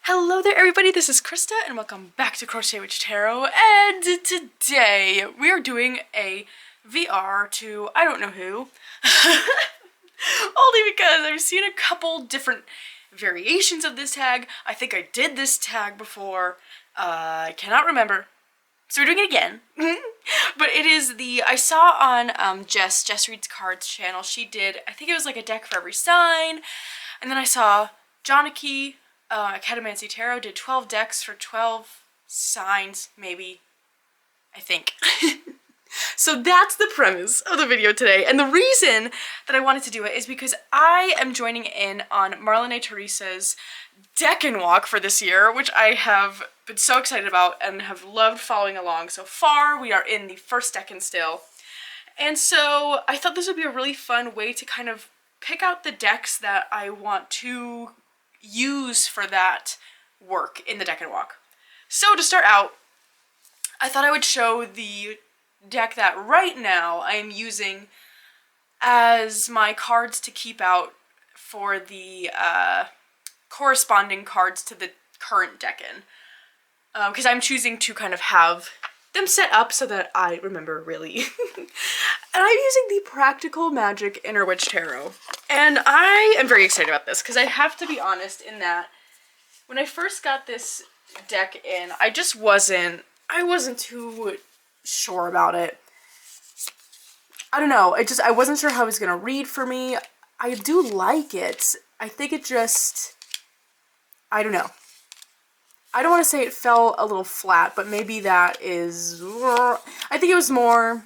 Hello there everybody, this is Krista and welcome back to Crochet Witch Tarot, and today we are doing a VR to I don't know who. Only because I've seen a couple different variations of this tag. I think I did this tag before, I cannot remember, so we're doing it again. But it is I saw on Jess Reads Cards channel, she did, I think it was like a deck for every sign, and then I saw Joniki Catamancy Tarot did 12 decks for 12 signs, maybe, I think. So that's the premise of the video today, and the reason that I wanted to do it is because I am joining in on Marlene Teresa's Deck and Walk for this year, which I have been so excited about and have loved following along so far. We are in the first deck and still, and so I thought this would be a really fun way to kind of pick out the decks that I want to use for that work in the Deck and Walk. So to start out, I thought I would show the deck that right now I am using as my cards to keep out for the corresponding cards to the current deck in. Because I'm choosing to kind of have them set up so that I remember really. And I'm using the Practical Magic Inner Witch Tarot. And I am very excited about this because I have to be honest in that when I first got this deck in, I wasn't too sure about it. I don't know, I wasn't sure how it was gonna read for me. I do like it. I think it just, I don't know. I don't want to say it fell a little flat, but maybe that is, I think it was more,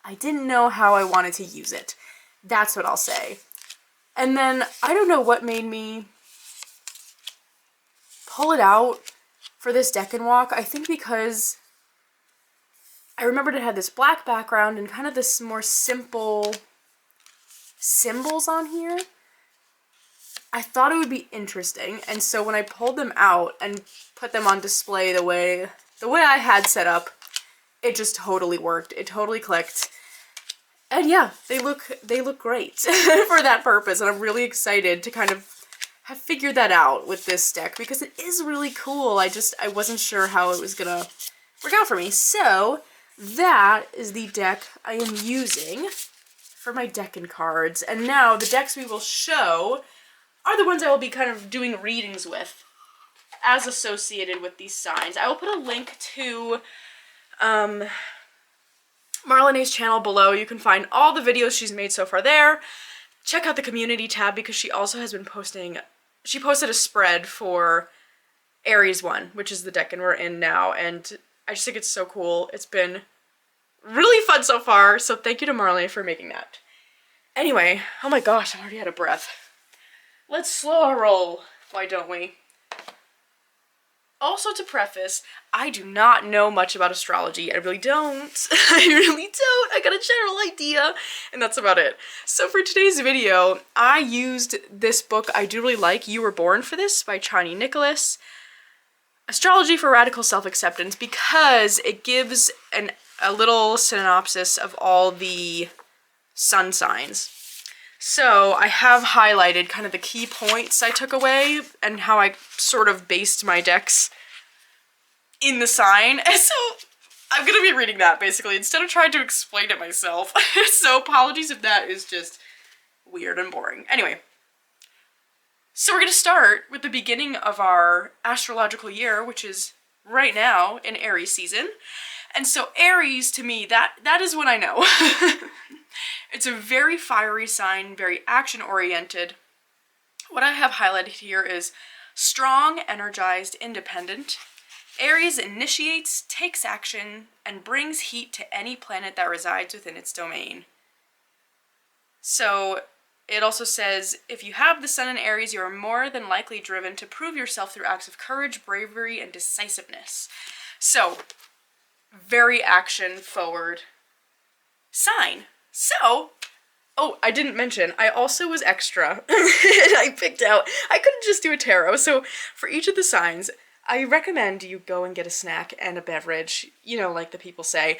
I didn't know how I wanted to use it. That's what I'll say. And then, I don't know what made me pull it out for this Deck and Walk. I think because I remembered it had this black background and kind of this more simple symbols on here. I thought it would be interesting, and so when I pulled them out and put them on display the way I had set up, it just totally worked. It totally clicked. And yeah, they look great for that purpose, and I'm really excited to kind of have figured that out with this deck because it is really cool. I wasn't sure how it was gonna work out for me. So that is the deck I am using for my deck and cards. And now the decks we will show are the ones I will be kind of doing readings with as associated with these signs. I will put a link to Marlene's channel below. You can find all the videos she's made so far there. Check out the community tab because she also has been posting, she posted a spread for Aries 1, which is the deck and we're in now, and I just think it's so cool. It's been really fun so far, so thank you to Marlene for making that. Anyway, oh my gosh, I'm already out of breath. Let's slow our roll, why don't we? Also, to preface, I do not know much about astrology. I really don't. I got a general idea, and that's about it. So for today's video, I used this book I do really like, You Were Born for This by Chani Nicholas, Astrology for Radical Self-Acceptance, because it gives a little synopsis of all the sun signs. So I have highlighted kind of the key points I took away and how I sort of based my decks in the sign. And so I'm going to be reading that basically instead of trying to explain it myself. So apologies if that is just weird and boring. Anyway, so we're going to start with the beginning of our astrological year, which is right now in Aries season. And so Aries, to me, that is what I know. It's a very fiery sign, very action-oriented. What I have highlighted here is strong, energized, independent. Aries initiates, takes action, and brings heat to any planet that resides within its domain. So it also says, if you have the sun in Aries, you are more than likely driven to prove yourself through acts of courage, bravery, and decisiveness. So, very action-forward sign. So, oh, I didn't mention, I also was extra, and I picked out, I couldn't just do a tarot, so for each of the signs, I recommend you go and get a snack and a beverage, you know, like the people say,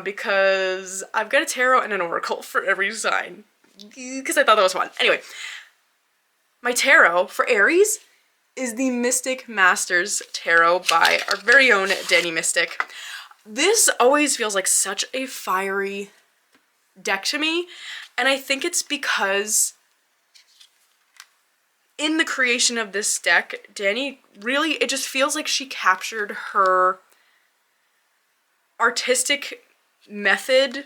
because I've got a tarot and an oracle for every sign, because I thought that was fun. Anyway, my tarot for Aries is the Mystic Masters Tarot by our very own Danny Mystic. This always feels like such a fiery deck to me, and I think it's because in the creation of this deck, Danny really, it just feels like she captured her artistic method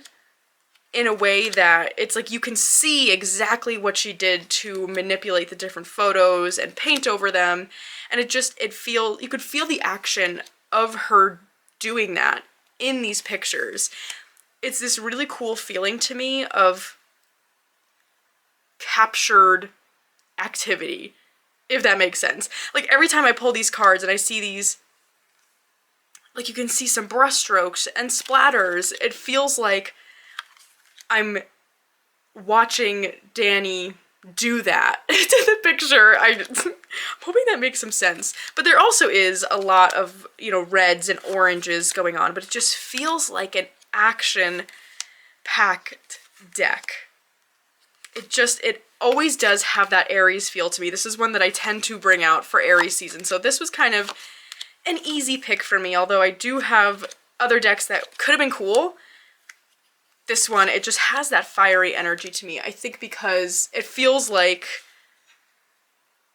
in a way that it's like you can see exactly what she did to manipulate the different photos and paint over them, and you could feel the action of her doing that in these pictures. It's this really cool feeling to me of captured activity, if that makes sense. Like every time I pull these cards and I see these, like you can see some brush strokes and splatters, it feels like I'm watching Danny do that to the picture. I'm hoping that makes some sense. But there also is a lot of, you know, reds and oranges going on, but it just feels like an action-packed deck. It always does have that Aries feel to me. This is one that I tend to bring out for Aries season. So this was kind of an easy pick for me, although I do have other decks that could have been cool. This one, it just has that fiery energy to me. I think because it feels like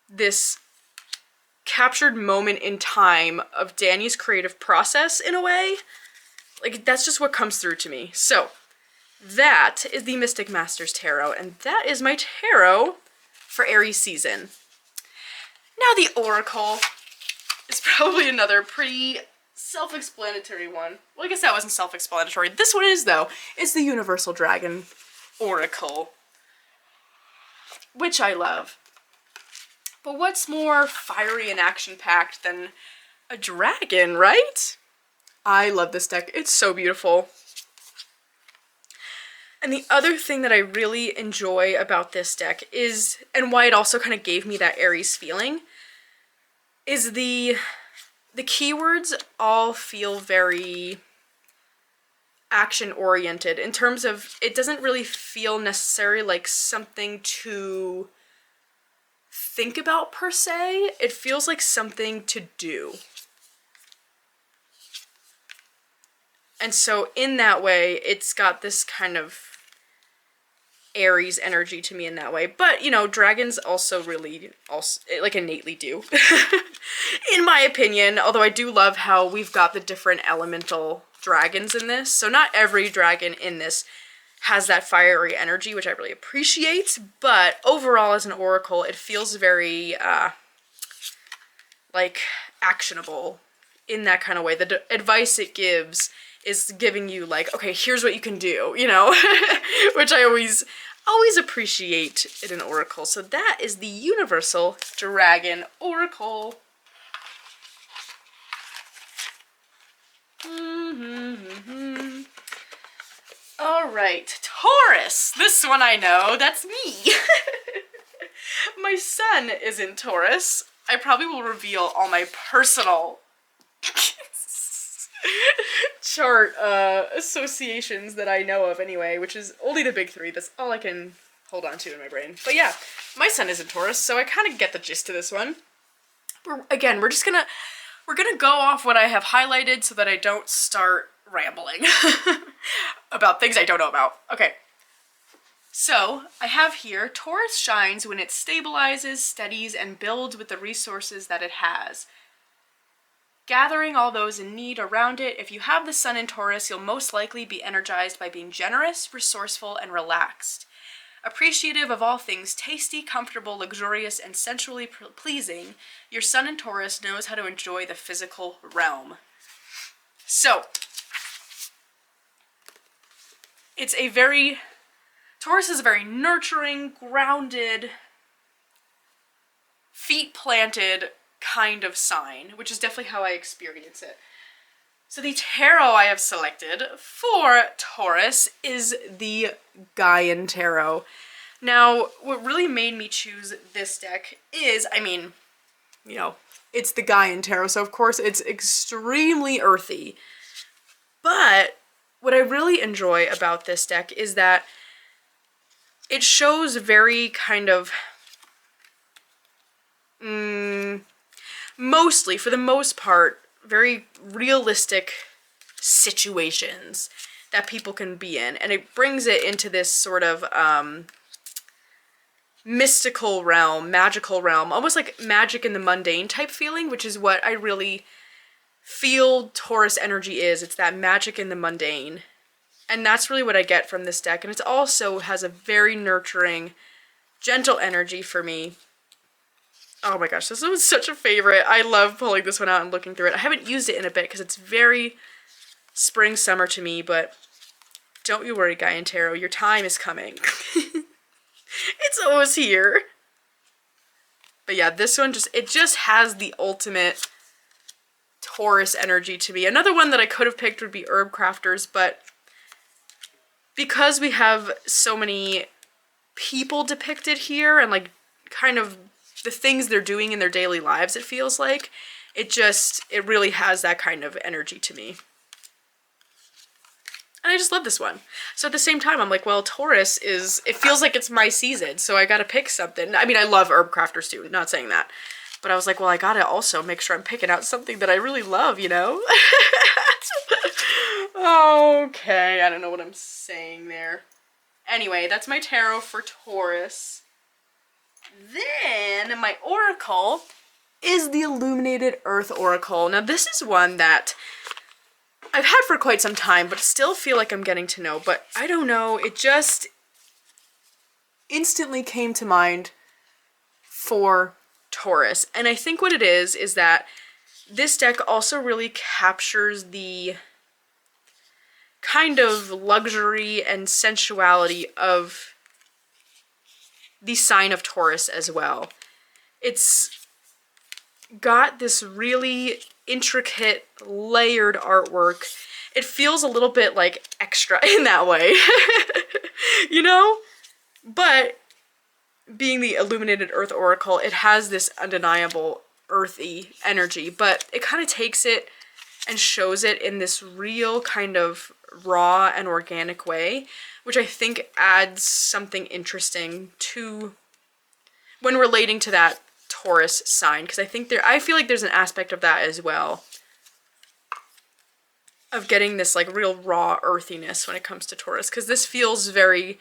this captured moment in time of Danny's creative process in a way. Like, that's just what comes through to me. So, that is the Mystic Masters Tarot, and that is my tarot for Aries season. Now the Oracle is probably another pretty self-explanatory one. Well, I guess that wasn't self-explanatory. This one is, though. It's the Universal Dragon Oracle, which I love. But what's more fiery and action-packed than a dragon, right? I love this deck. It's so beautiful. And the other thing that I really enjoy about this deck is, and why it also kind of gave me that Aries feeling, is the keywords all feel very action-oriented in terms of, it doesn't really feel necessarily like something to think about per se. It feels like something to do. And so in that way, it's got this kind of Aries energy to me in that way. But, you know, dragons also really, like, innately do. In my opinion, although I do love how we've got the different elemental dragons in this. So not every dragon in this has that fiery energy, which I really appreciate. But overall, as an oracle, it feels very, like, actionable in that kind of way. The advice it gives is giving you, like, okay, here's what you can do, you know, which I always appreciate in an oracle. So that is the Universal Dragon Oracle. All right, Taurus. This one I know, that's me. My sun is in Taurus. I probably will reveal all my personal chart associations that I know of anyway, which is only the big three. That's all I can hold on to in my brain. But yeah, my sun is in Taurus, so I kind of get the gist of this one. We're gonna go off what I have highlighted so that I don't start rambling about things I don't know about. Okay. So, I have here, Taurus shines when it stabilizes, steadies, and builds with the resources that it has, gathering all those in need around it. If you have the sun in Taurus, you'll most likely be energized by being generous, resourceful, and relaxed. Appreciative of all things tasty, comfortable, luxurious, and sensually pleasing, your sun in Taurus knows how to enjoy the physical realm. So, Taurus is a very nurturing, grounded, feet planted kind of sign, which is definitely how I experience it. So the tarot I have selected for Taurus is the Gaian Tarot. Now, what really made me choose this deck is, I mean, you know, it's the Gaian Tarot, so of course it's extremely earthy. But what I really enjoy about this deck is that it shows very kind of mostly, for the most part, very realistic situations that people can be in. And it brings it into this sort of mystical realm, magical realm, almost like magic in the mundane type feeling, which is what I really feel Taurus energy is. It's that magic in the mundane. And that's really what I get from this deck. And it also has a very nurturing, gentle energy for me. Oh my gosh, this was such a favorite. I love pulling this one out and looking through it. I haven't used it in a bit because it's very spring, summer to me, but don't you worry, Gaian Tarot, your time is coming. It's always here. But yeah, this one it just has the ultimate Taurus energy to me. Another one that I could have picked would be Herb Crafters, but because we have so many people depicted here and like kind of the things they're doing in their daily lives, it feels like, it really has that kind of energy to me. And I just love this one. So at the same time, I'm like, well, Taurus it feels like it's my season, so I gotta pick something. I mean, I love Herb Crafters too, not saying that. But I was like, well, I gotta also make sure I'm picking out something that I really love, you know? Okay, I don't know what I'm saying there. Anyway, that's my tarot for Taurus. Then my oracle is the Illuminated Earth Oracle. Now this is one that I've had for quite some time, but still feel like I'm getting to know. But I don't know, it just instantly came to mind for Taurus. And I think what it is that this deck also really captures the kind of luxury and sensuality of the sign of Taurus as well. It's got this really intricate, layered artwork. It feels a little bit like extra in that way, you know? But being the Illuminated Earth Oracle, it has this undeniable earthy energy, but it kind of takes it and shows it in this real kind of raw and organic way, which I think adds something interesting to when relating to that Taurus sign, because I feel like there's an aspect of that as well, of getting this like real raw earthiness when it comes to Taurus, because this feels very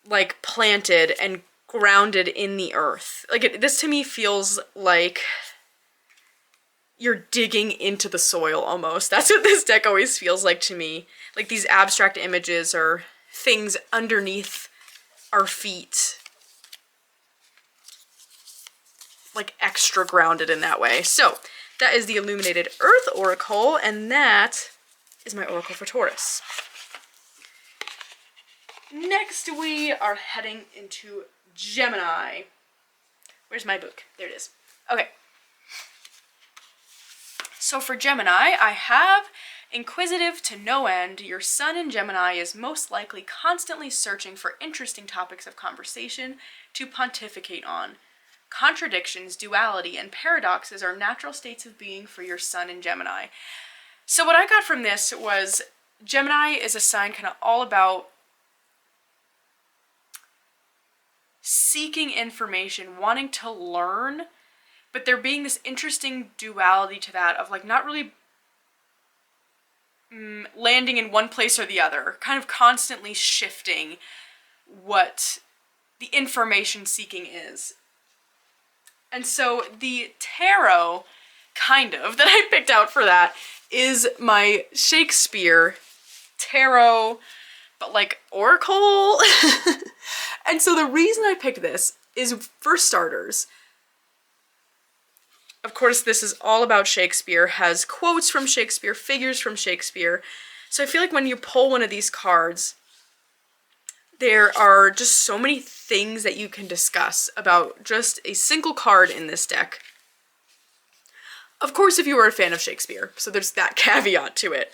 like planted and grounded in the earth. Like this to me feels like you're digging into the soil almost. That's what this deck always feels like to me. Like these abstract images or things underneath our feet. Like extra grounded in that way. So that is the Illuminated Earth Oracle, and that is my oracle for Taurus. Next we are heading into Gemini. Where's my book? There it is. Okay. So for Gemini, I have inquisitive to no end. Your sun in Gemini is most likely constantly searching for interesting topics of conversation to pontificate on. Contradictions, duality, and paradoxes are natural states of being for your sun in Gemini. So what I got from this was Gemini is a sign kind of all about seeking information, wanting to learn, but there being this interesting duality to that of like not really landing in one place or the other, kind of constantly shifting what the information seeking is. And so the tarot, kind of, that I picked out for that is my Shakespeare tarot, but like oracle. And so the reason I picked this is, for starters, of course, this is all about Shakespeare, has quotes from Shakespeare, figures from Shakespeare. So I feel like when you pull one of these cards, there are just so many things that you can discuss about just a single card in this deck. Of course, if you were a fan of Shakespeare, so there's that caveat to it.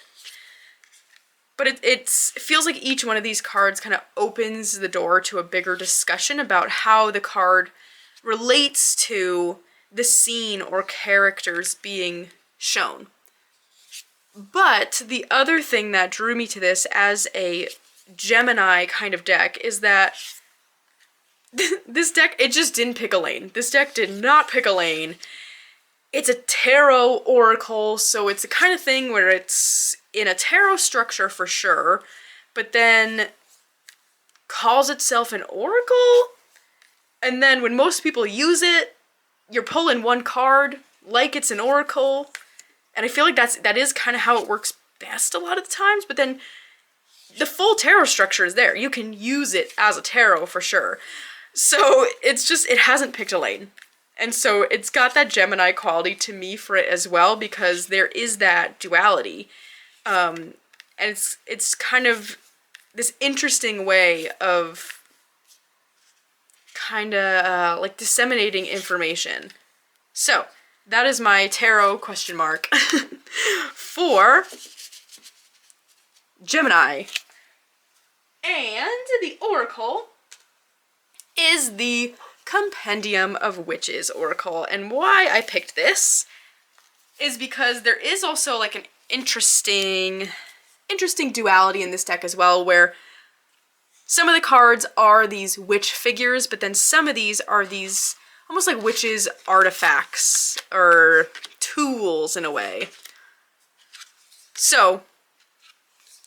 But it feels like each one of these cards kind of opens the door to a bigger discussion about how the card relates to the scene or characters being shown. But the other thing that drew me to this as a Gemini kind of deck is that this deck, it just didn't pick a lane. This deck did not pick a lane. it's a tarot oracle, so it's the kind of thing where it's in a tarot structure for sure, but then calls itself an oracle, and then when most people use it, you're pulling one card like it's an oracle, and I feel like that is kind of how it works best a lot of the times, but then the full tarot structure is there. You can use it as a tarot for sure. So it's just, it hasn't picked a lane. And so it's got that Gemini quality to me for it as well, because there is that duality. And it's kind of this interesting way of kind of like disseminating information. So that is my tarot question mark for Gemini. And the oracle is the Compendium of Witches oracle. And why I picked this is because there is also like an interesting duality in this deck as well, where some of the cards are these witch figures, but then some of these are these almost like witches artifacts or tools in a way. So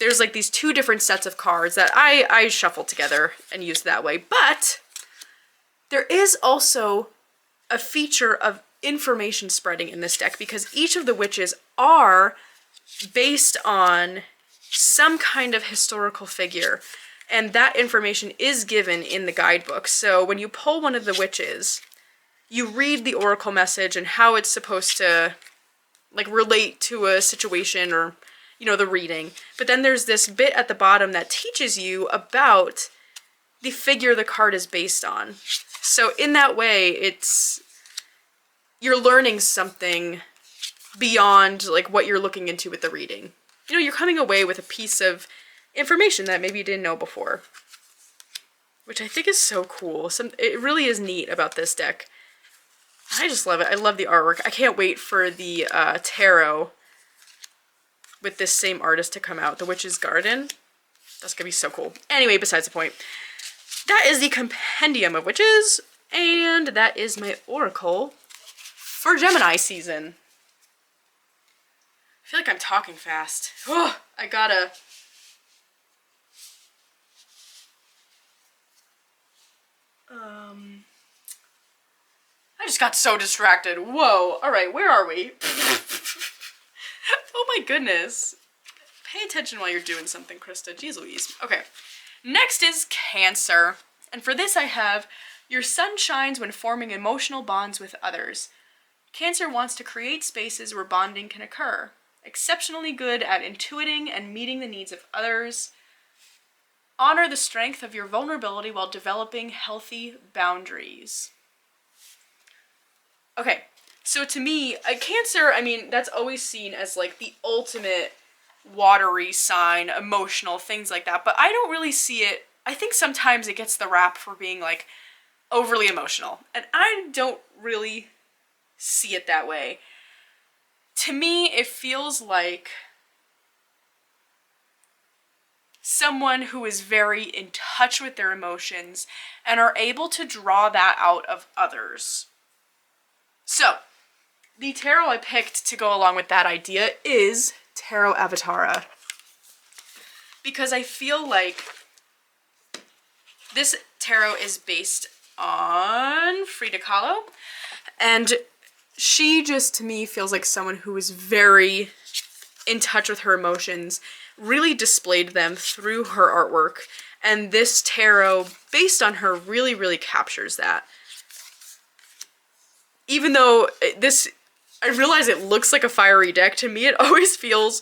there's like these two different sets of cards that I shuffled together and used that way. But there is also a feature of information spreading in this deck, because each of the witches are based on some kind of historical figure, and that information is given in the guidebook. So when you pull one of the witches, you read the oracle message and how it's supposed to like relate to a situation or, you know, the reading. But then there's this bit at the bottom that teaches you about the figure the card is based on. So in that way, you're learning something beyond like what you're looking into with the reading. You know, you're coming away with a piece of information that maybe you didn't know before, which I think is so cool. It really is neat about this deck. I just love it. I love the artwork. I can't wait for the tarot with this same artist to come out, The Witch's Garden. That's gonna be so cool. Anyway, besides the point. That is the Compendium of Witches, and that is my oracle for Gemini season. I feel like I'm talking fast. Oh, I gotta... I just got so distracted. Whoa. All right, where are we? Oh my goodness. Pay attention while you're doing something, Krista. Jeez Louise. Okay. Next is Cancer. And for this I have, your sun shines when forming emotional bonds with others. Cancer wants to create spaces where bonding can occur. Exceptionally good at intuiting and meeting the needs of others. Honor the strength of your vulnerability while developing healthy boundaries. Okay, so to me, a Cancer, I mean, that's always seen as like the ultimate watery sign, emotional, things like that, but I don't really see it. I think sometimes it gets the rap for being like overly emotional, and I don't really see it that way. To me, it feels like someone who is very in touch with their emotions and are able to draw that out of others. So, the tarot I picked to go along with that idea is Tarot Avatara, because I feel like this tarot is based on Frida Kahlo, and she just to me feels like someone who is very in touch with her emotions, really displayed them through her artwork, and this tarot based on her really, really captures that. Even though I realize it looks like a fiery deck, to me it always feels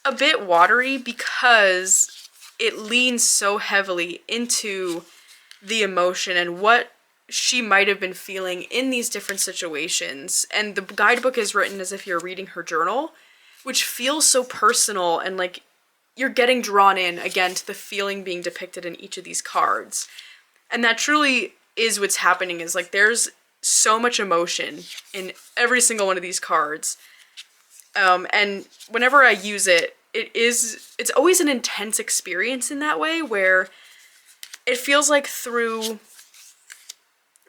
a bit watery because it leans so heavily into the emotion and what she might have been feeling in these different situations. And the guidebook is written as if you're reading her journal, which feels so personal, and like you're getting drawn in again to the feeling being depicted in each of these cards. And that truly is what's happening, is like there's so much emotion in every single one of these cards. And whenever I use it, it's always an intense experience in that way, where it feels like through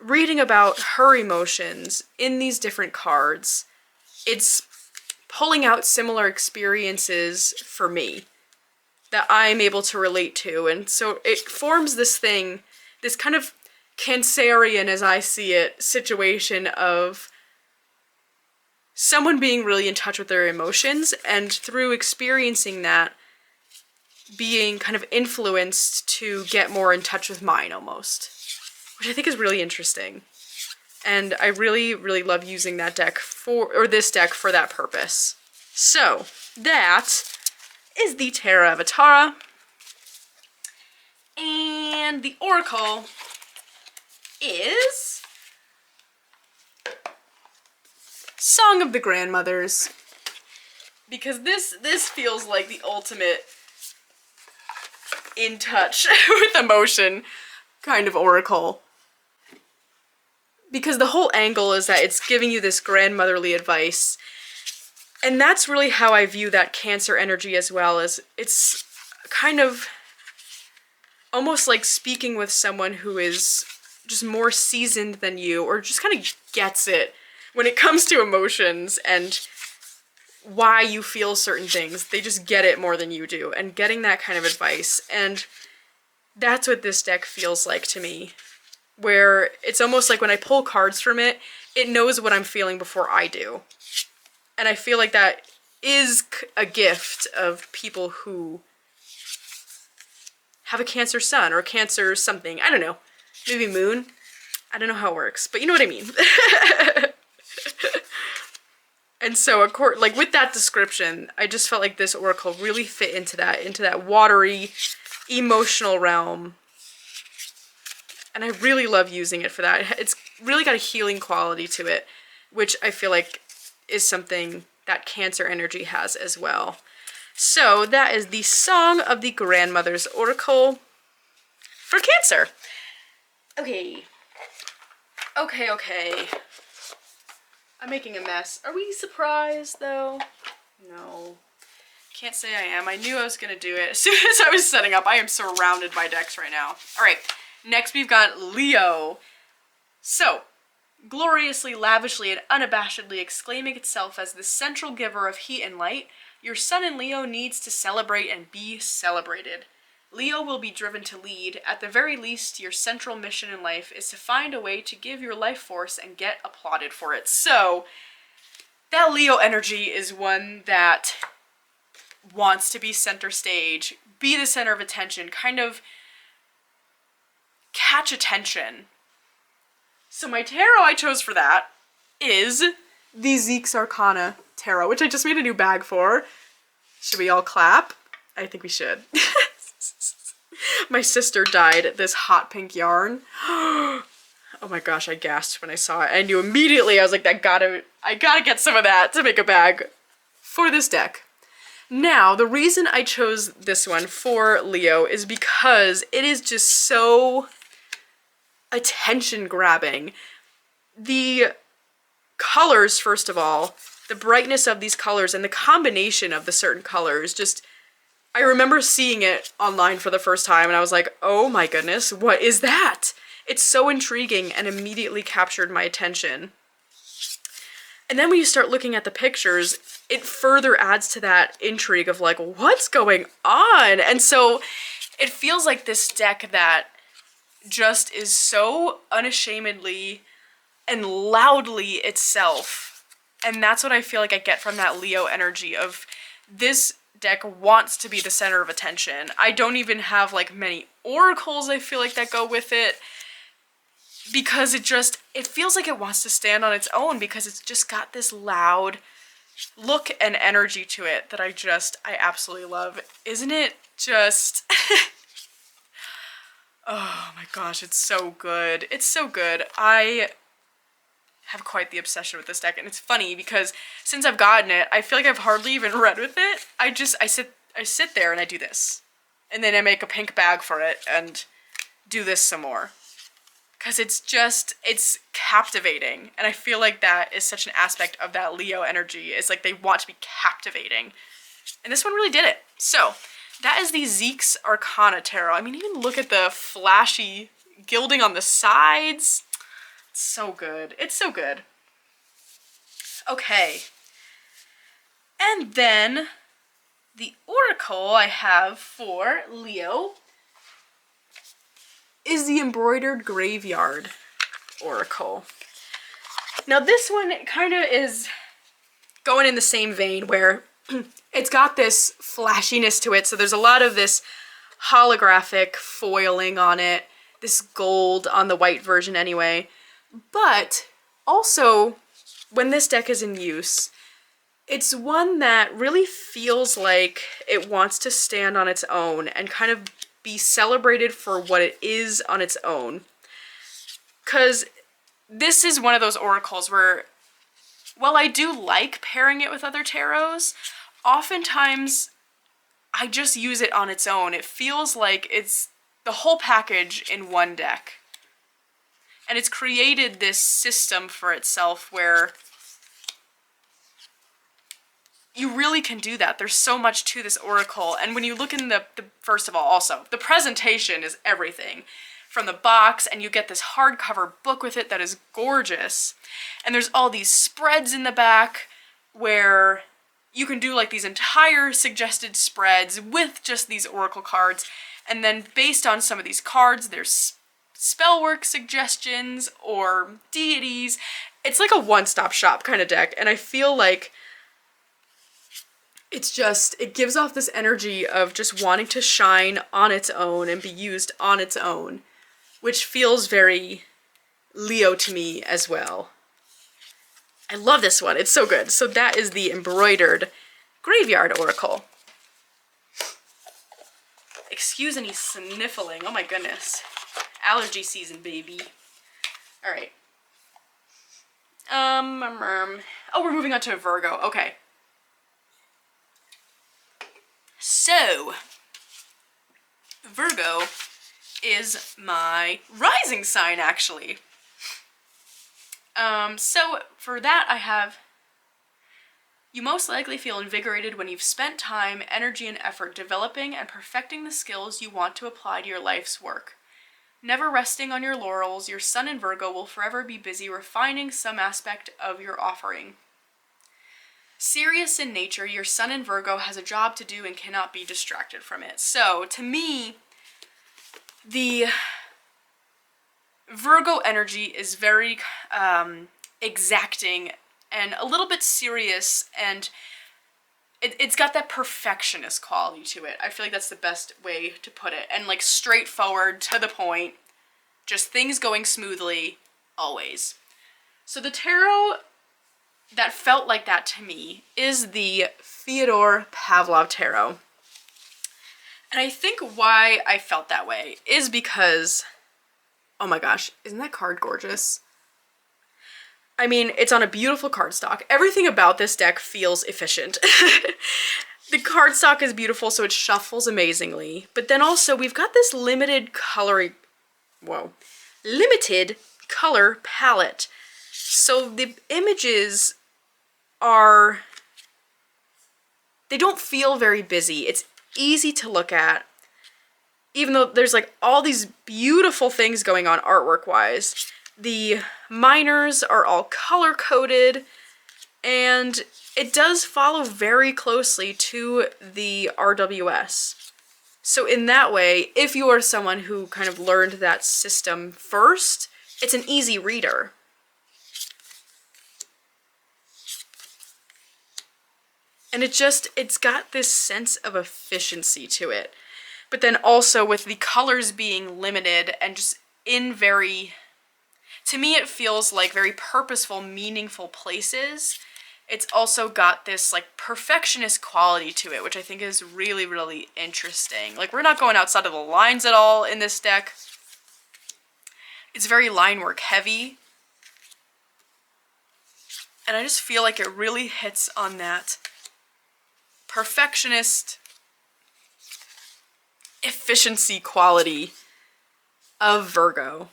reading about her emotions in these different cards, it's pulling out similar experiences for me that I'm able to relate to. And so it forms this thing, this kind of Cancerian, as I see it, situation of someone being really in touch with their emotions, and through experiencing that, being kind of influenced to get more in touch with mine almost, which I think is really interesting. And I really, really love using that deck or this deck for that purpose. So that is the Tarot Avatara. And the Oracle is Song of the Grandmothers. Because this feels like the ultimate in touch with emotion kind of oracle. Because the whole angle is that it's giving you this grandmotherly advice. And that's really how I view that Cancer energy as well, as it's kind of almost like speaking with someone who is just more seasoned than you, or just kind of gets it when it comes to emotions and why you feel certain things. They just get it more than you do, and getting that kind of advice. And that's what this deck feels like to me, where it's almost like when I pull cards from it, it knows what I'm feeling before I do. And I feel like that is a gift of people who have a Cancer sun or a Cancer something. I don't know. Maybe moon. I don't know how it works, but you know what I mean. And so, like with that description, I just felt like this oracle really fit into that watery, emotional realm. And I really love using it for that. It's really got a healing quality to it, which I feel like is something that Cancer energy has as well. So that is the Song of the Grandmothers Oracle for Cancer. Okay. Okay. I'm making a mess. Are we surprised, though? No. Can't say I am. I knew I was going to do it as soon as I was setting up. I am surrounded by decks right now. All right. Next, we've got Leo. So, gloriously, lavishly, and unabashedly exclaiming itself as the central giver of heat and light, your sun in Leo needs to celebrate and be celebrated. Leo will be driven to lead. At the very least, your central mission in life is to find a way to give your life force and get applauded for it. So, that Leo energy is one that wants to be center stage, be the center of attention, kind of catch attention. So my tarot I chose for that is the Zeke's Arcana Tarot, which I just made a new bag for. Should we all clap? I think we should. My sister dyed this hot pink yarn. Oh my gosh, I gasped when I saw it. I knew immediately, I was like, I gotta get some of that to make a bag for this deck. Now, the reason I chose this one for Leo is because it is just so attention grabbing. The colors, first of all, the brightness of these colors and the combination of the certain colors, just, I remember seeing it online for the first time and I was like, oh my goodness, what is that? It's so intriguing and immediately captured my attention. And then when you start looking at the pictures, it further adds to that intrigue of like, what's going on? And so it feels like this deck that just is so unashamedly and loudly itself. And that's what I feel like I get from that Leo energy of this deck wants to be the center of attention. I don't even have like many oracles I feel like that go with it, because it feels like it wants to stand on its own, because it's just got this loud look and energy to it that I absolutely love. Isn't it just oh my gosh, it's so good. It's so good. I have quite the obsession with this deck, and it's funny because since I've gotten it, I feel like I've hardly even read with it. I sit there and I do this. And then I make a pink bag for it and do this some more. Because it's captivating. And I feel like that is such an aspect of that Leo energy. It's like they want to be captivating. And this one really did it. So, that is the Zeke's Arcana Tarot. I mean, even look at the flashy gilding on the sides. It's so good. It's so good. Okay. And then the oracle I have for Leo is the Embroidered Graveyard Oracle. Now this one kind of is going in the same vein where it's got this flashiness to it. So there's a lot of this holographic foiling on it, this gold on the white version anyway. But also, when this deck is in use, it's one that really feels like it wants to stand on its own and kind of be celebrated for what it is on its own. Because this is one of those oracles where, while I do like pairing it with other tarots, oftentimes I just use it on its own. It feels like it's the whole package in one deck. And it's created this system for itself where you really can do that. There's so much to this oracle. And when you look in the first of all, also, the presentation is everything. From the box, and you get this hardcover book with it that is gorgeous. And there's all these spreads in the back where you can do like these entire suggested spreads with just these oracle cards. And then based on some of these cards, there's spellwork suggestions or deities. It's like a one-stop shop kind of deck. And I feel like it gives off this energy of just wanting to shine on its own and be used on its own, which feels very Leo to me as well. I love this one. It's so good. So that is the Embroidered Graveyard Oracle. Excuse any sniffling. Oh my goodness. Allergy season, baby. All right. Oh, we're moving on to Virgo. Okay. So, Virgo is my rising sign, actually. So for that I have, you most likely feel invigorated when you've spent time, energy, and effort developing and perfecting the skills you want to apply to your life's work. Never resting on your laurels, your sun in Virgo will forever be busy refining some aspect of your offering. Serious in nature, your sun in Virgo has a job to do and cannot be distracted from it. So, to me, the Virgo energy is very exacting and a little bit serious, and it's got that perfectionist quality to it. I feel like that's the best way to put it. And like straightforward, to the point, just things going smoothly, always. So the tarot that felt like that to me is the Fyodor Pavlov Tarot. And I think why I felt that way is because, oh my gosh, isn't that card gorgeous? I mean, it's on a beautiful cardstock. Everything about this deck feels efficient. The cardstock is beautiful, so it shuffles amazingly. But then also, we've got this limited color palette. So the images they don't feel very busy. It's easy to look at, even though there's like all these beautiful things going on artwork wise. The minors are all color coded, and it does follow very closely to the RWS. So in that way, if you are someone who kind of learned that system first, it's an easy reader. And it's got this sense of efficiency to it. But then also with the colors being limited and just in very, to me it feels like very purposeful, meaningful places. It's also got this like perfectionist quality to it, which I think is really, really interesting. Like, we're not going outside of the lines at all in this deck. It's very line work heavy. And I just feel like it really hits on that perfectionist efficiency quality of Virgo.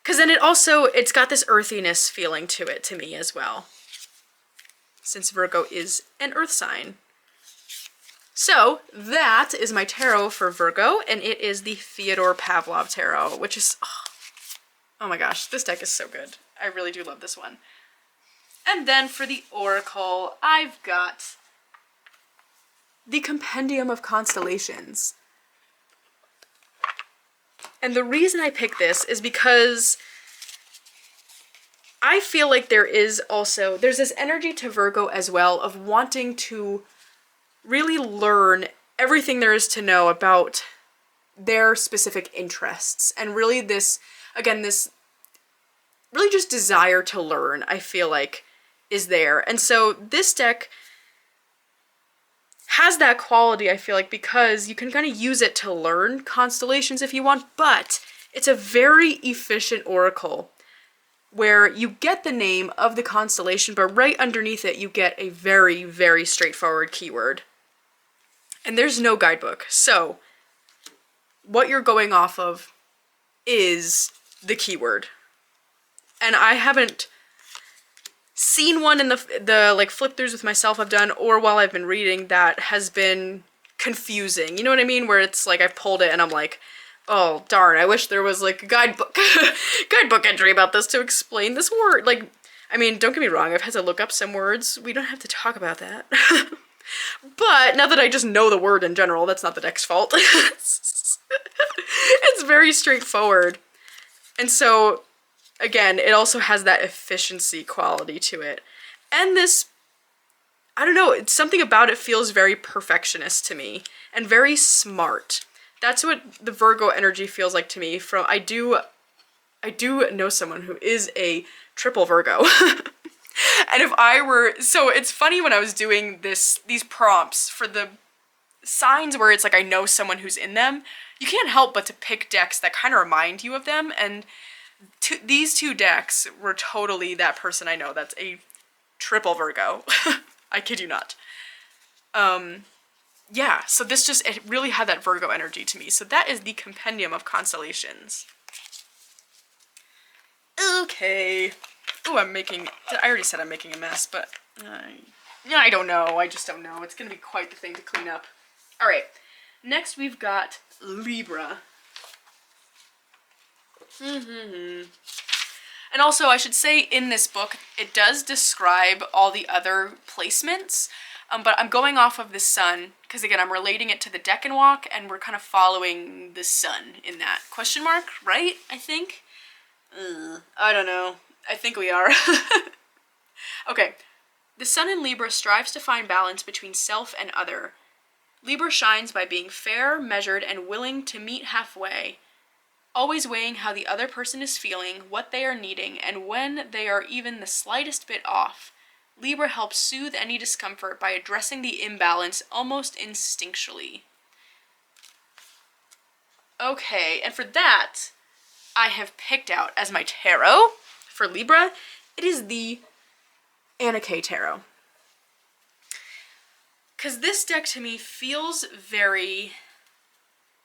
Because then it's got this earthiness feeling to it to me as well, since Virgo is an earth sign. So that is my tarot for Virgo, and it is the Fyodor Pavlov Tarot, which is, Oh my gosh, this deck is so good. I really do love this one. And then for the Oracle, I've got the Compendium of Constellations. And the reason I picked this is because I feel like there's this energy to Virgo as well of wanting to really learn everything there is to know about their specific interests. And really this really just desire to learn, I feel like, is there. And so this deck has that quality, I feel like, because you can kind of use it to learn constellations if you want, but it's a very efficient oracle where you get the name of the constellation, but right underneath it you get a very, very straightforward keyword. And there's no guidebook. So what you're going off of is the keyword. And I haven't seen one in the like flip throughs with myself I've done, or while I've been reading, that has been confusing. You know what I mean? Where it's like I pulled it and I'm like, oh darn, I wish there was like a guidebook entry about this to explain this word. Like, I mean, don't get me wrong, I've had to look up some words. We don't have to talk about that. But now that I just know the word in general, that's not the deck's fault. It's very straightforward. And so, again, it also has that efficiency quality to it. And this, I don't know, it's something about it feels very perfectionist to me and very smart. That's what the Virgo energy feels like to me. I do know someone who is a triple Virgo. And if I were, so it's funny when I was doing these prompts for the signs where it's like I know someone who's in them, you can't help but to pick decks that kind of remind you of them, and these two decks were totally that person I know that's a triple Virgo. I kid you not. Yeah, so it really had that Virgo energy to me. So that is the Compendium of Constellations. Okay. Oh, I already said I'm making a mess, but yeah, I don't know. I just don't know. It's going to be quite the thing to clean up. All right. Next, we've got Libra. And also, I should say, in this book, it does describe all the other placements, but I'm going off of the sun, because again, I'm relating it to the deck and walk, and we're kind of following the sun in that. Question mark, right? I think? I don't know. I think we are. Okay. The sun in Libra strives to find balance between self and other. Libra shines by being fair, measured, and willing to meet halfway, always weighing how the other person is feeling, what they are needing, and when they are even the slightest bit off. Libra helps soothe any discomfort by addressing the imbalance almost instinctually. Okay, and for that, I have picked out as my tarot for Libra, it is the Anarchy Tarot. Because this deck to me feels very...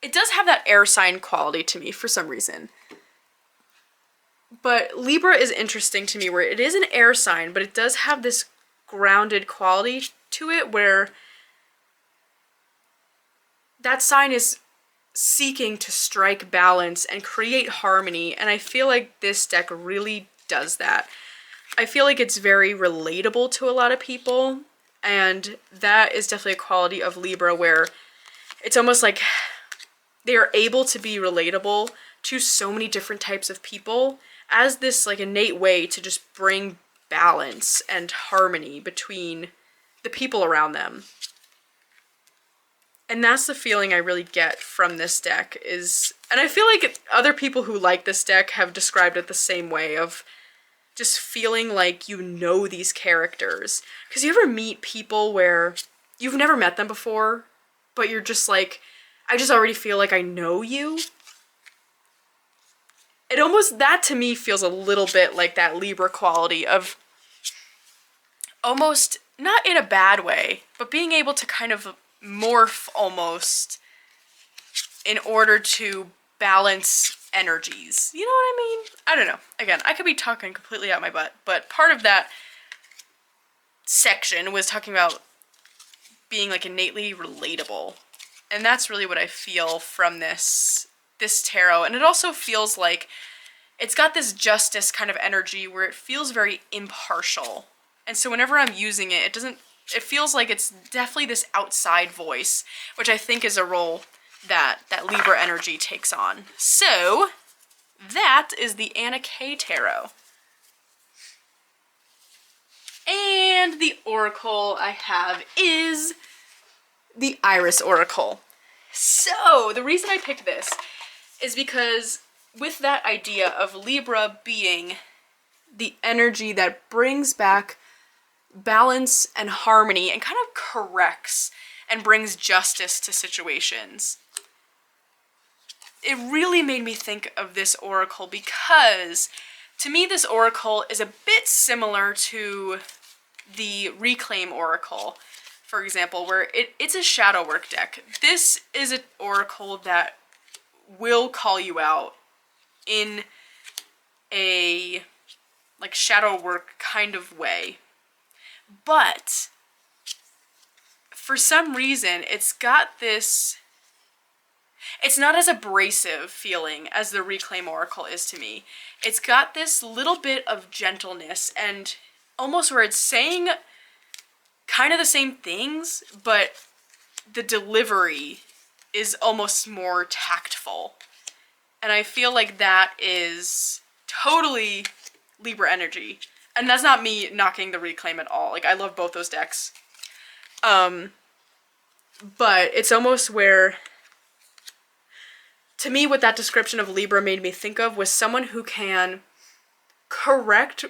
It does have that air sign quality to me for some reason. But Libra is interesting to me where it is an air sign, but it does have this grounded quality to it where that sign is seeking to strike balance and create harmony, and I feel like this deck really does that. I feel like it's very relatable to a lot of people, and that is definitely a quality of Libra where it's almost like they are able to be relatable to so many different types of people as this like innate way to just bring balance and harmony between the people around them. And that's the feeling I really get from this deck is, and I feel like other people who like this deck have described it the same way of just feeling like you know these characters. Because you ever meet people where you've never met them before, but you're just like, I just already feel like I know you? It almost, that to me feels a little bit like that Libra quality of almost, not in a bad way, but being able to kind of morph almost in order to balance energies. You know what I mean? I don't know. Again, I could be talking completely out my butt, but part of that section was talking about being like innately relatable. And that's really what I feel from this tarot. And it also feels like it's got this justice kind of energy where it feels very impartial. And so whenever I'm using it, it feels like it's definitely this outside voice, which I think is a role that Libra energy takes on. So that is the Anna K Tarot. And the oracle I have is the Iris Oracle. So the reason I picked this is because with that idea of Libra being the energy that brings back balance and harmony and kind of corrects and brings justice to situations, it really made me think of this oracle because to me this oracle is a bit similar to the Reclaim Oracle, for example, where it's a shadow work deck. This is an oracle that will call you out in a like shadow work kind of way. But for some reason, it's got this, it's not as abrasive feeling as the Reclaim Oracle is to me. It's got this little bit of gentleness and almost where it's saying kind of the same things, but the delivery is almost more tactful. And I feel like that is totally Libra energy. And that's not me knocking the Reclaim at all. Like, I love both those decks. But it's almost where, to me, what that description of Libra made me think of was someone who can correct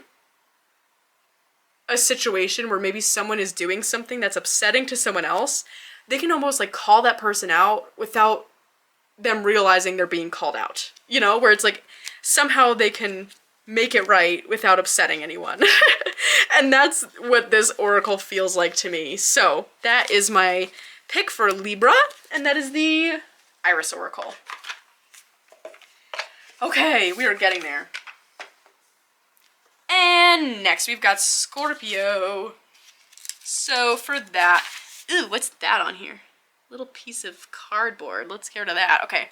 a situation where maybe someone is doing something that's upsetting to someone else. They can almost like call that person out without them realizing they're being called out. You know, where it's like somehow they can make it right without upsetting anyone. And that's what this oracle feels like to me. So that is my pick for Libra, and that is the Iris Oracle. Okay, we are getting there. And next we've got Scorpio. So for that, ooh, what's that on here? Little piece of cardboard. Let's get rid of that. Okay.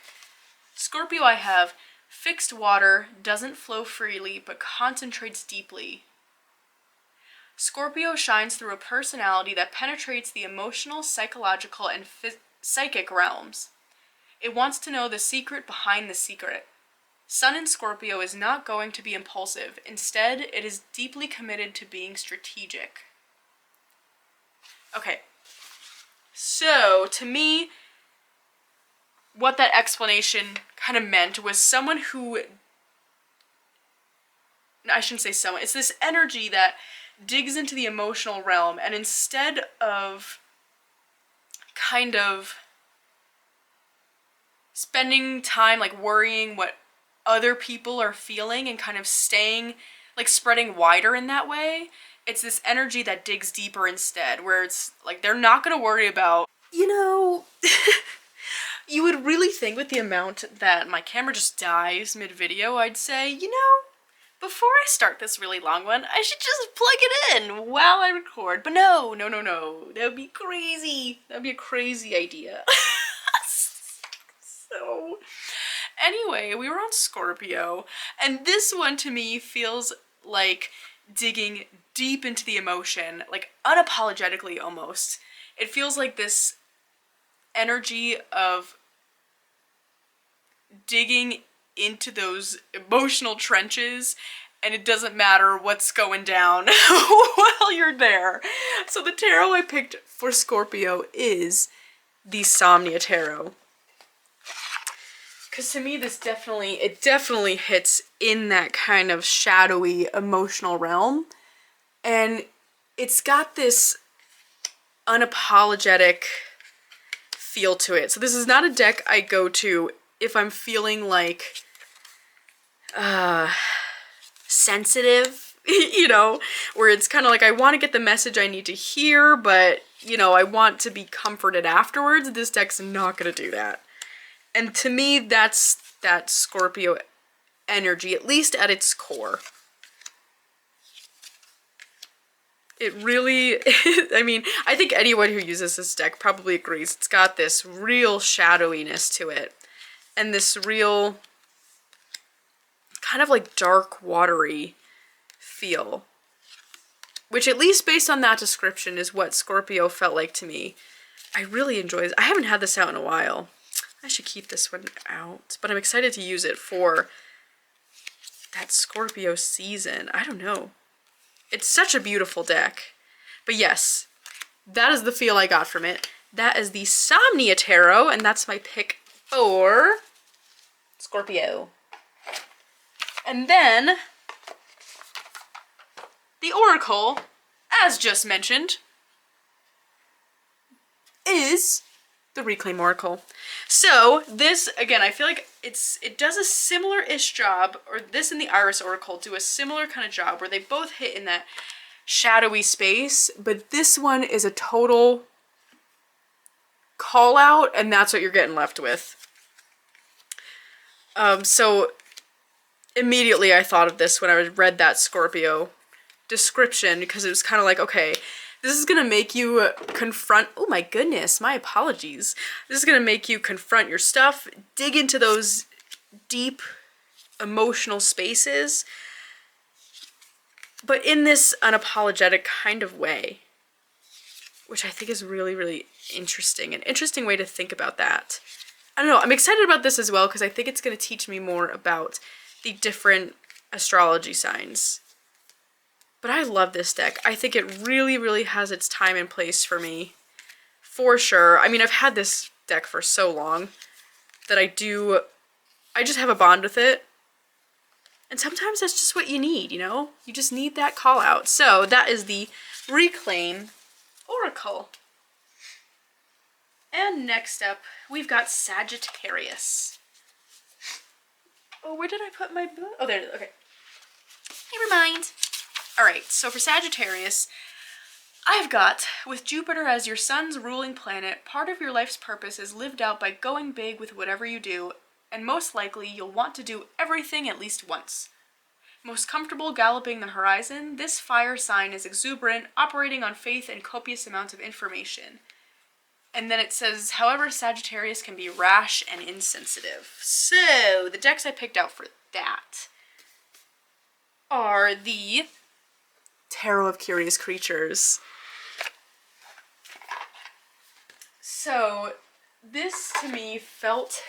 Scorpio, I have fixed water, doesn't flow freely, but concentrates deeply. Scorpio shines through a personality that penetrates the emotional, psychological, and psychic realms. It wants to know the secret behind the secret. Sun in Scorpio is not going to be impulsive. Instead, it is deeply committed to being strategic. Okay. So, to me, what that explanation kind of meant was someone who, I shouldn't say someone, it's this energy that digs into the emotional realm, and instead of kind of spending time like worrying what other people are feeling and kind of staying, like spreading wider in that way, it's this energy that digs deeper instead, where it's like they're not going to worry about, you know, you would really think with the amount that my camera just dies mid-video, I'd say, you know, before I start this really long one, I should just plug it in while I record. But no. That would be crazy. That would be a crazy idea. So, anyway, we were on Scorpio, and this one to me feels like digging deep into the emotion, like unapologetically almost. It feels like this energy of digging into those emotional trenches, and it doesn't matter what's going down while you're there. So the tarot I picked for Scorpio is the Somnia Tarot. Because to me, this definitely hits in that kind of shadowy emotional realm. And it's got this unapologetic feel to it. So this is not a deck I go to if I'm feeling like sensitive, you know, where it's kind of like I want to get the message I need to hear, but, you know, I want to be comforted afterwards. This deck's not going to do that. And to me, that's that Scorpio energy, at least at its core. It really, I mean, I think anyone who uses this deck probably agrees. It's got this real shadowiness to it. And this real kind kind of like dark, watery feel. Which, at least based on that description, is what Scorpio felt like to me. I really enjoy this. I haven't had this out in a while. I should keep this one out, but I'm excited to use it for that Scorpio season. I don't know. It's such a beautiful deck. But yes, that is the feel I got from it. That is the Somnia Tarot, and that's my pick for Scorpio. And then the Oracle, as just mentioned, is the Reclaim Oracle. So this, again, I feel like it does a similar-ish job, or this and the Aries Oracle do a similar kind of job where they both hit in that shadowy space, but this one is a total call out, and that's what you're getting left with. So immediately I thought of this when I read that Scorpio description, because it was kind of like, okay, this is gonna make you confront, oh my goodness, my apologies. This is gonna make you confront your stuff, dig into those deep emotional spaces, but in this unapologetic kind of way, which I think is really, really interesting. An interesting way to think about that. I don't know, I'm excited about this as well because I think it's going to teach me more about the different astrology signs. But I love this deck. I think it really, really has its time and place for me. For sure. I mean, I've had this deck for so long that I just have a bond with it. And sometimes that's just what you need, you know? You just need that call out. So that is the Reclaim Oracle. And next up, we've got Sagittarius. Oh, where did I put my book? Oh, there it is. Okay. Never mind. Alright, so for Sagittarius, I've got, with Jupiter as your sun's ruling planet, part of your life's purpose is lived out by going big with whatever you do, and most likely you'll want to do everything at least once. Most comfortable galloping the horizon, this fire sign is exuberant, operating on faith and copious amounts of information. And then it says, however, Sagittarius can be rash and insensitive. So, the decks I picked out for that are the Tarot of Curious Creatures. So, this to me felt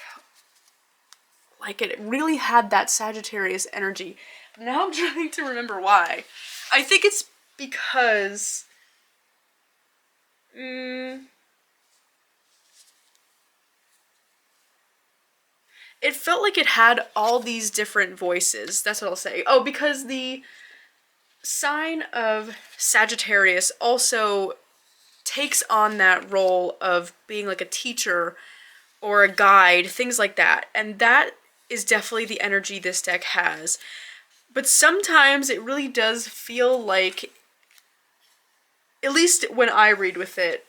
like it really had that Sagittarius energy. Now I'm trying to remember why. I think it's because it felt like it had all these different voices. That's what I'll say. Oh, because the sign of Sagittarius also takes on that role of being like a teacher or a guide, things like that. And that is definitely the energy this deck has. But sometimes it really does feel like, at least when I read with it,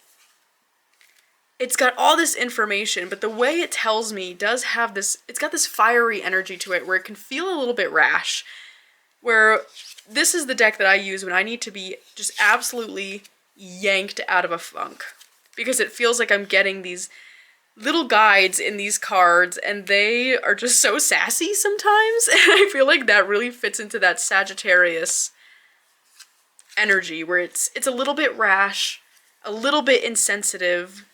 it's got all this information, but the way it tells me does have this, it's got this fiery energy to it where it can feel a little bit rash. Where this is the deck that I use when I need to be just absolutely yanked out of a funk. Because it feels like I'm getting these little guides in these cards, and they are just so sassy sometimes. And I feel like that really fits into that Sagittarius energy, where it's a little bit rash, a little bit insensitive,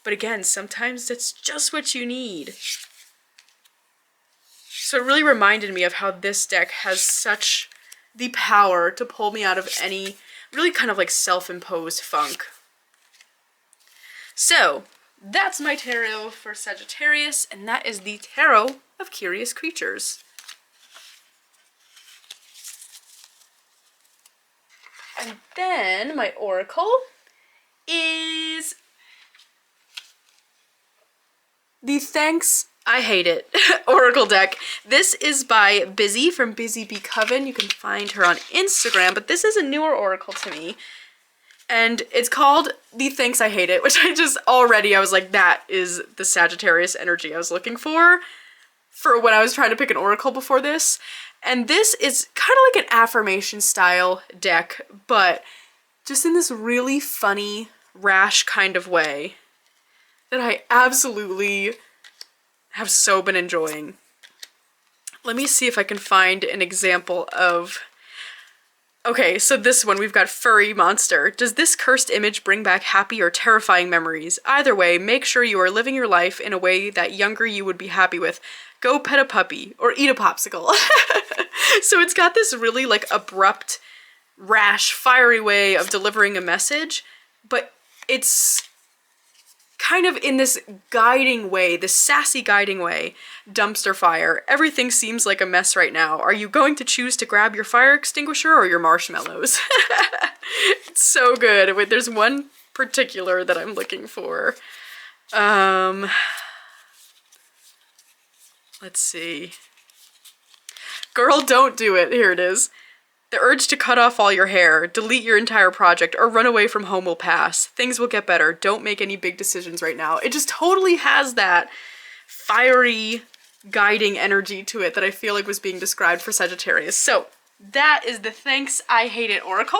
but again, sometimes that's just what you need. So it really reminded me of how this deck has such the power to pull me out of any really kind of like self-imposed funk. So, that's my tarot for Sagittarius, and that is the Tarot of Curious Creatures. And then my oracle is the Thanks I Hate It Oracle deck. This is by Busy from Busy Bee Coven. You can find her on Instagram, but this is a newer oracle to me. And it's called The Thanks I Hate It, which I was like, that is the Sagittarius energy I was looking for when I was trying to pick an oracle before this. And this is kind of like an affirmation style deck, but just in this really funny, rash kind of way that I absolutely have so been enjoying. Let me see if I can find an example of... Okay, so this one, we've got furry monster. Does this cursed image bring back happy or terrifying memories? Either way, make sure you are living your life in a way that younger you would be happy with. Go pet a puppy or eat a popsicle. So it's got this really like abrupt, rash, fiery way of delivering a message, but it's kind of in this guiding way, this sassy guiding way. Dumpster fire. Everything seems like a mess right now. Are you going to choose to grab your fire extinguisher or your marshmallows? It's so good. Wait, there's one particular that I'm looking for. Let's see. Girl, don't do it. Here it is. The urge to cut off all your hair, delete your entire project, or run away from home will pass. Things will get better. Don't make any big decisions right now. It just totally has that fiery, guiding energy to it that I feel like was being described for Sagittarius. So that is the Thanks I Hate It Oracle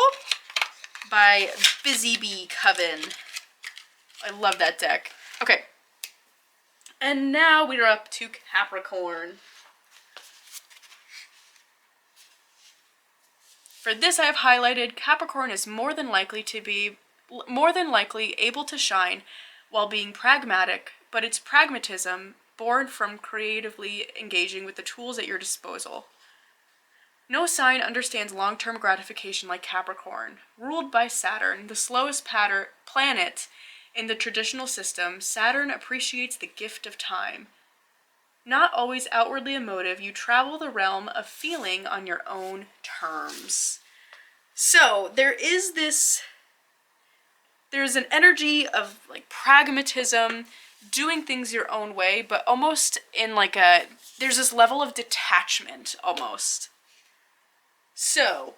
by Busy Bee Coven. I love that deck. Okay. And now we are up to Capricorn. For this I have highlighted Capricorn is more than likely able to shine while being pragmatic, but it's pragmatism born from creatively engaging with the tools at your disposal. No sign understands long-term gratification like Capricorn. Ruled by Saturn, the slowest planet in the traditional system, Saturn appreciates the gift of time. Not always outwardly emotive, you travel the realm of feeling on your own terms. So there's an energy of like pragmatism, doing things your own way, but almost in like there's this level of detachment almost. So,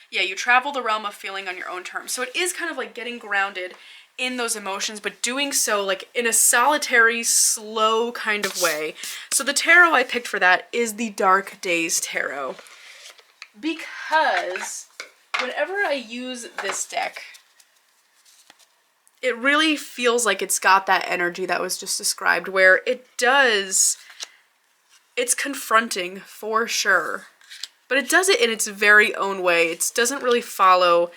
yeah, you travel the realm of feeling on your own terms. So it is kind of like getting grounded in those emotions, but doing so like in a solitary, slow kind of way. So the tarot I picked for that is the Dark Days Tarot. Because whenever I use this deck, it really feels like it's got that energy that was just described, where it's confronting for sure. But it does it in its very own way. It doesn't really follow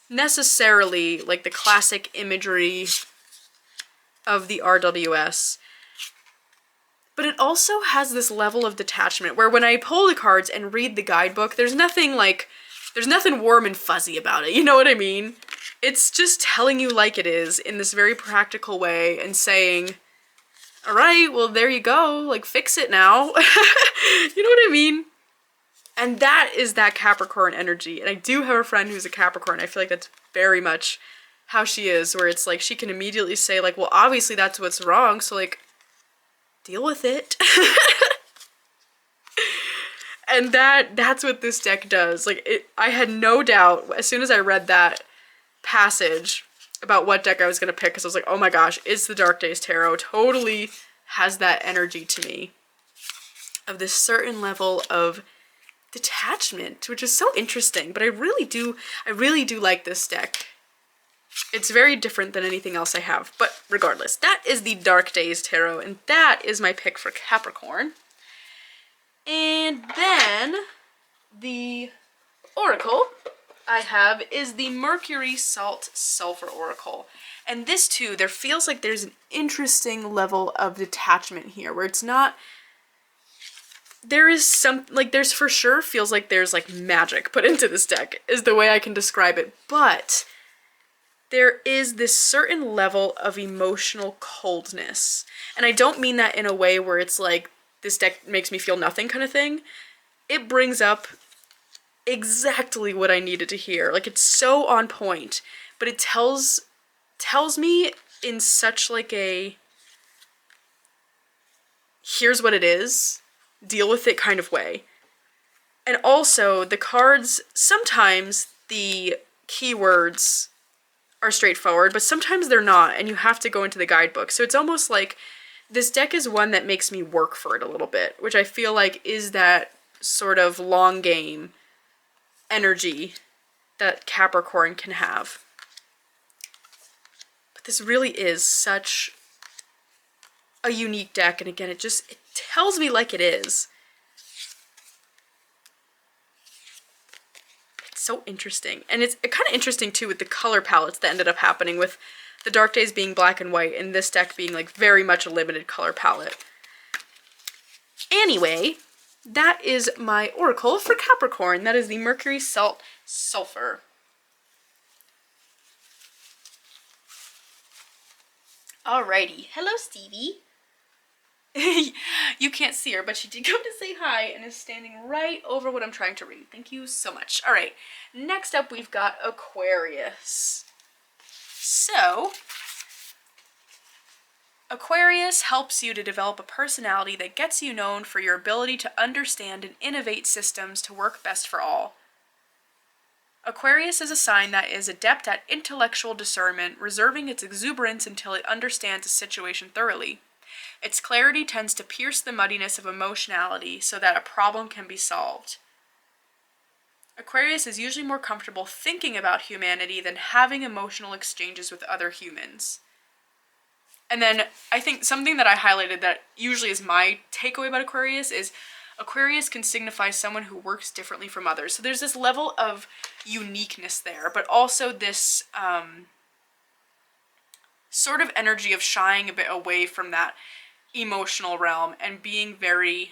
necessarily like the classic imagery of the RWS. But it also has this level of detachment where when I pull the cards and read the guidebook, there's nothing warm and fuzzy about it. You know what I mean? It's just telling you like it is in this very practical way and saying, all right, well, there you go. Like, fix it now. You know what I mean? And that is that Capricorn energy. And I do have a friend who's a Capricorn. I feel like that's very much how she is, where it's like she can immediately say like, well, obviously that's what's wrong, so like, deal with it. And that's what this deck does. Like, I had no doubt as soon as I read that passage about what deck I was going to pick, because I was like, oh my gosh, it's the Dark Days Tarot. Totally has that energy to me of this certain level of detachment, which is so interesting. But I really do like this deck. It's very different than anything else I have, but regardless, that is the Dark Days Tarot, and that is my pick for Capricorn. And then the oracle I have is the Mercury Salt Sulphur Oracle. And this too, there feels like there's an interesting level of detachment here, where it's not, there is some, like, there's for sure feels like there's like magic put into this deck, is the way I can describe it, but there is this certain level of emotional coldness. And I don't mean that in a way where it's like, this deck makes me feel nothing kind of thing. It brings up exactly what I needed to hear. Like, it's so on point, but it tells me in such like a, here's what it is, deal with it kind of way. And also the cards, sometimes the keywords are straightforward, but sometimes they're not, and you have to go into the guidebook. So it's almost like this deck is one that makes me work for it a little bit, which I feel like is that sort of long game energy that Capricorn can have. This really is such a unique deck, and again, it tells me like it is. It's so interesting. And it's kind of interesting too with the color palettes that ended up happening, with the Dark Days being black and white and this deck being like very much a limited color palette. Anyway, that is my oracle for Capricorn. That is the Mercury Salt Sulphur. Alrighty. Hello, Stevie. You can't see her, but she did come to say hi and is standing right over what I'm trying to read. Thank you so much. All right, next up we've got Aquarius. So, Aquarius helps you to develop a personality that gets you known for your ability to understand and innovate systems to work best for all. Aquarius is a sign that is adept at intellectual discernment, reserving its exuberance until it understands a situation thoroughly. Its clarity tends to pierce the muddiness of emotionality so that a problem can be solved. Aquarius is usually more comfortable thinking about humanity than having emotional exchanges with other humans. And then I think something that I highlighted that usually is my takeaway about Aquarius is Aquarius can signify someone who works differently from others. So there's this level of uniqueness there, but also this sort of energy of shying a bit away from that emotional realm and being very,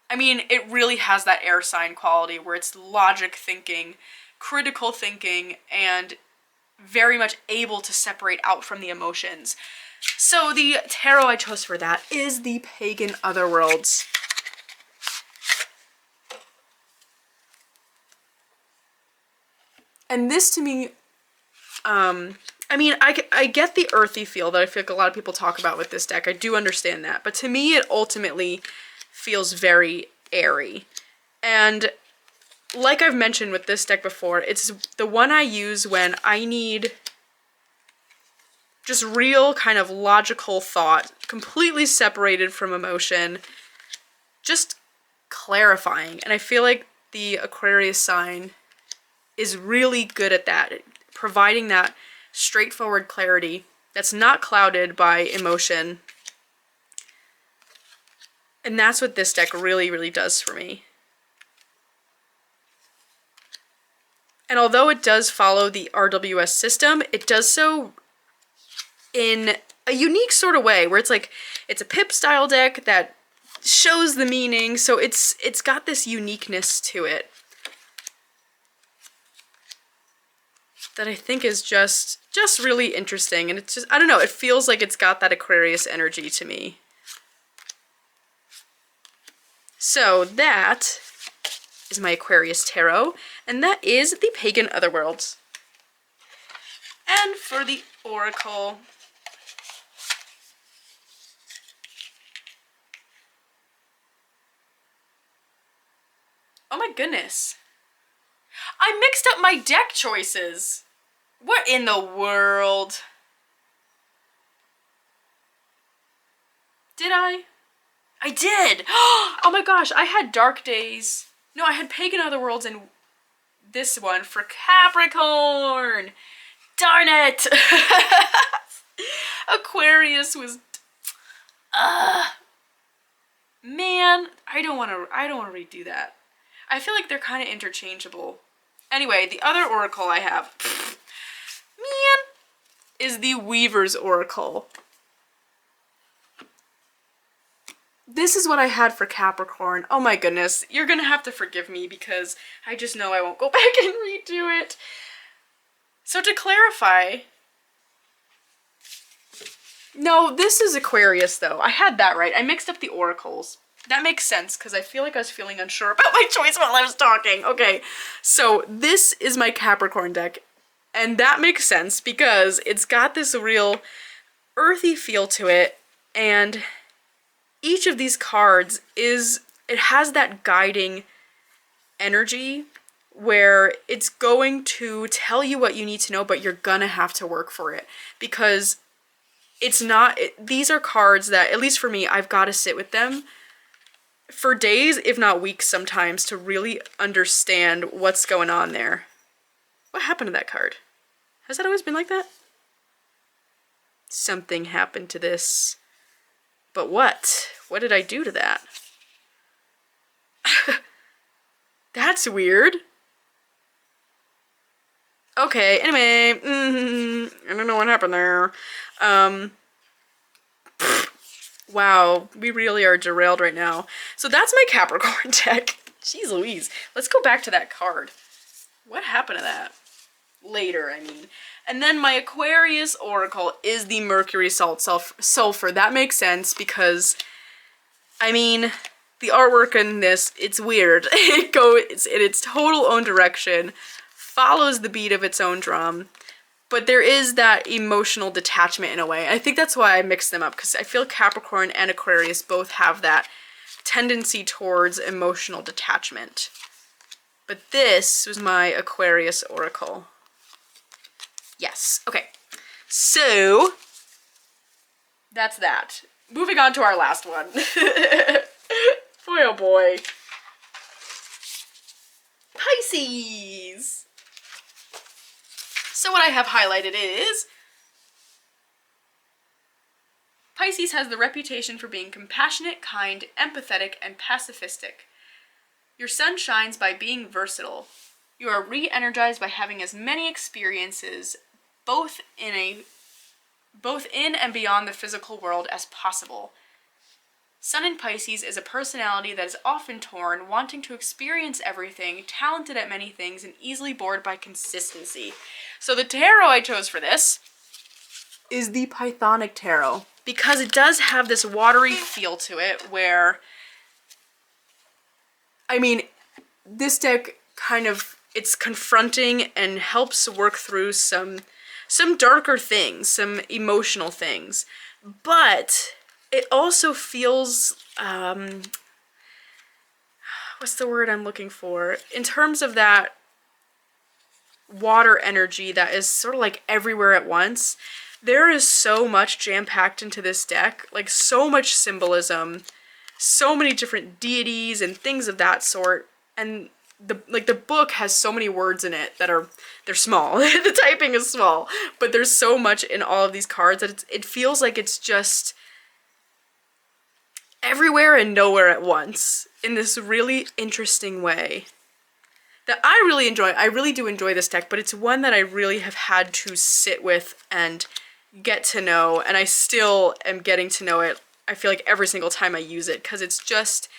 I mean, it really has that air sign quality where it's logic thinking, critical thinking, and very much able to separate out from the emotions. So the tarot I chose for that is the Pagan Otherworlds. And this to me, I mean, I get the earthy feel that I feel like a lot of people talk about with this deck. I do understand that. But to me, it ultimately feels very airy. And like I've mentioned with this deck before, it's the one I use when I need just real kind of logical thought, completely separated from emotion, just clarifying. And I feel like the Aquarius sign is really good at that, providing that straightforward clarity that's not clouded by emotion. And that's what this deck really, really does for me. And although it does follow the RWS system, it does so in a unique sort of way where it's like, it's a pip style deck that shows the meaning, so it's got this uniqueness to it that I think is just really interesting. And it's just, I don't know, it feels like it's got that Aquarius energy to me. So that is my Aquarius Tarot, and that is the Pagan Otherworlds. And for the Oracle, oh my goodness, I mixed up my deck choices. What in the world? Did I? I did! Oh my gosh, I had Dark Days. No, I had Pagan Otherworlds and this one for Capricorn. Darn it! Aquarius was... Man, I don't want to redo that. I feel like they're kind of interchangeable. Anyway, the other oracle I have, man, is the Weaver's Oracle. This is what I had for Capricorn. Oh my goodness, you're gonna have to forgive me because I just know I won't go back and redo it. So to clarify, no, this is Aquarius though. I had that right. I mixed up the oracles. That makes sense because I feel like I was feeling unsure about my choice while I was talking. Okay, so this is my Capricorn deck, and that makes sense because it's got this real earthy feel to it, and each of these cards it has that guiding energy where it's going to tell you what you need to know, but you're gonna have to work for it because these are cards that, at least for me, I've got to sit with them for days, if not weeks sometimes, to really understand what's going on there. What happened to that card? Has that always been like that? something happened to this. But what? What did I do to that? That's weird. Okay, anyway, I don't know what happened there. Wow, we really are derailed right now. So that's my Capricorn deck. Jeez Louise. Let's go back to that card. What happened to that? Later, I mean. And then my Aquarius Oracle is the Mercury Sulphur. That makes sense because, I mean, the artwork in this, it's weird. It's in its total own direction, follows the beat of its own drum, but there is that emotional detachment in a way. I think that's why I mix them up, because I feel Capricorn and Aquarius both have that tendency towards emotional detachment. But this was my Aquarius Oracle. Yes, okay. So, that's that. Moving on to our last one. Boy, oh boy. Pisces! So what I have highlighted is Pisces has the reputation for being compassionate, kind, empathetic, and pacifistic. Your sun shines by being versatile. You are re-energized by having as many experiences both in and beyond the physical world as possible. Sun in Pisces is a personality that is often torn, wanting to experience everything, talented at many things, and easily bored by consistency. So the tarot I chose for this is the Pythonic Tarot, because it does have this watery feel to it where, I mean, this deck kind of, it's confronting and helps work through some darker things, some emotional things, but it also feels, what's the word I'm looking for? In terms of that water energy that is sort of like everywhere at once, there is so much jam-packed into this deck, like so much symbolism, so many different deities and things of that sort, and the book has so many words in it that they're small. The typing is small, but there's so much in all of these cards that it feels like it's just everywhere and nowhere at once in this really interesting way that I really enjoy. I really do enjoy this deck, but it's one that I really have had to sit with and get to know, and I still am getting to know it, I feel like, every single time I use it, because it's just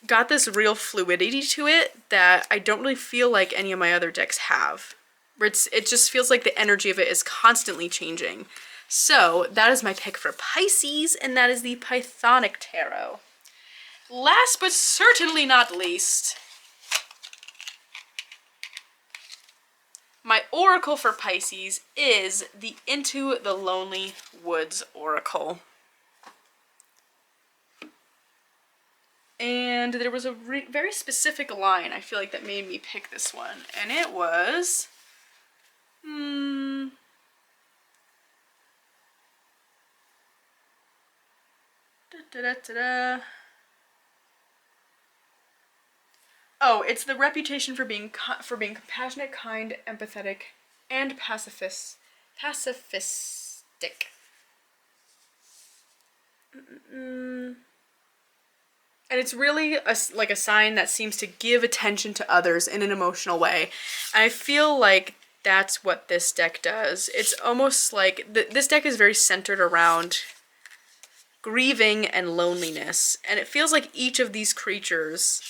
got this real fluidity to it that I don't really feel like any of my other decks have. Where it just feels like the energy of it is constantly changing. So that is my pick for Pisces, and that is the Pythonic Tarot. Last but certainly not least, my oracle for Pisces is the Into the Lonely Woods Oracle. And there was a very specific line, I feel like, that made me pick this one. And it was... Oh, it's the reputation for being compassionate, kind, empathetic, and pacifistic. And it's really like a sign that seems to give attention to others in an emotional way. I feel like that's what this deck does. It's almost like this deck is very centered around grieving and loneliness. And it feels like each of these creatures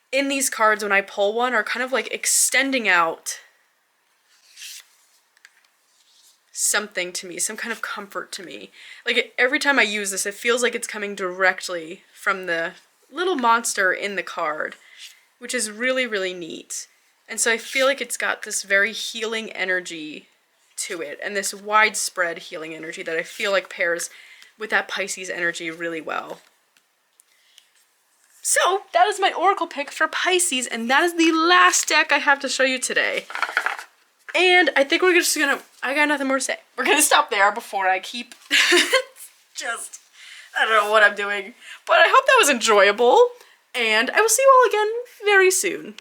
in these cards, when I pull one, are kind of like extending out something to me, some kind of comfort to me. Like every time I use this, it feels like it's coming directly from the little monster in the card, which is really, really neat. And so I feel like it's got this very healing energy to it, and this widespread healing energy that I feel like pairs with that Pisces energy really well. So that is my oracle pick for Pisces, and that is the last deck I have to show you today. And I think we're just gonna, I got nothing more to say. We're gonna stop there before I keep just, I don't know what I'm doing. But I hope that was enjoyable, and I will see you all again very soon.